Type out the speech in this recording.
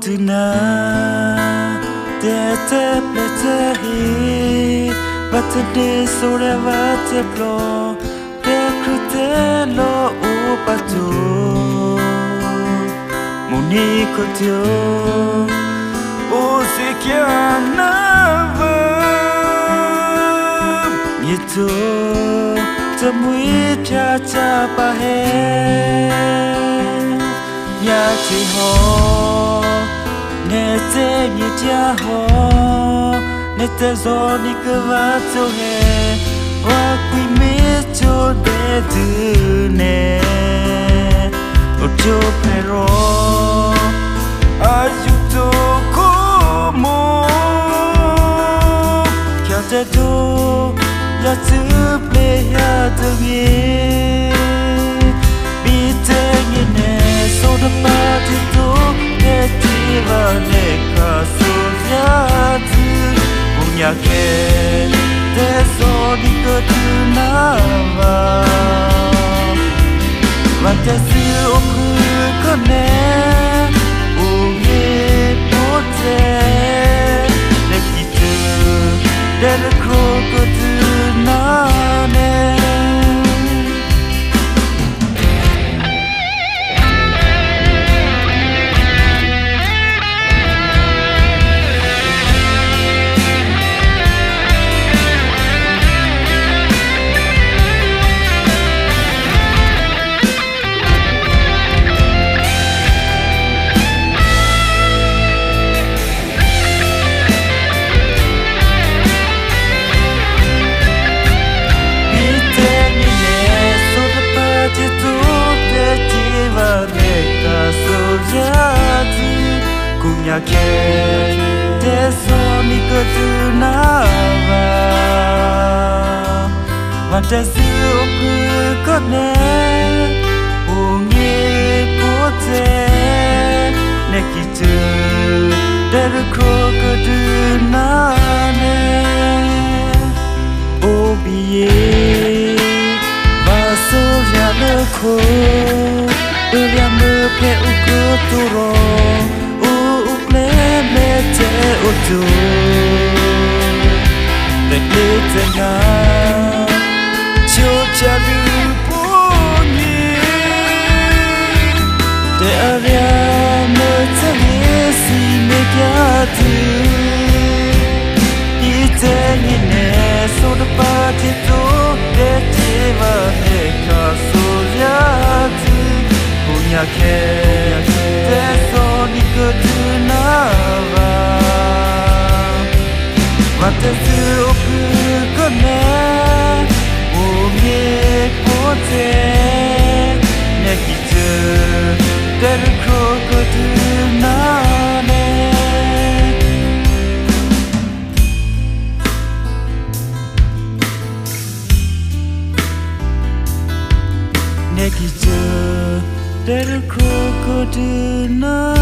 tuna te plete hi but the so never te pro te krute lo upatu muni kotyo o sekiana yito te mui cha cha pa he ya chi ho ne te ni cha ho ne te zo ni ke va to he wa kui me cho de tu ne o cho pero ayu to como kya te do ya tu play ya to be be te ni ne so the party to get va ne ka so ya tu punya ke te so di ko tu na va te si o ku ko ne o ye po te le ki tu de le ko tu na ne ya ke te so ni ko tu na va te su ku ko ne o nge po te ne ki tu de ko ko tu na ne o biye va so ya le ko ya me pe u ko tu ro te otu le te na cho cha du poni te aria me te si me kya tu i te ni ne so the party to te va ne ka so ya tu punya ke te so ni ko tu na te su ku ko ne o me ko te ne ki tu te ko ko tu na ne ne ki tu te ko ko tu na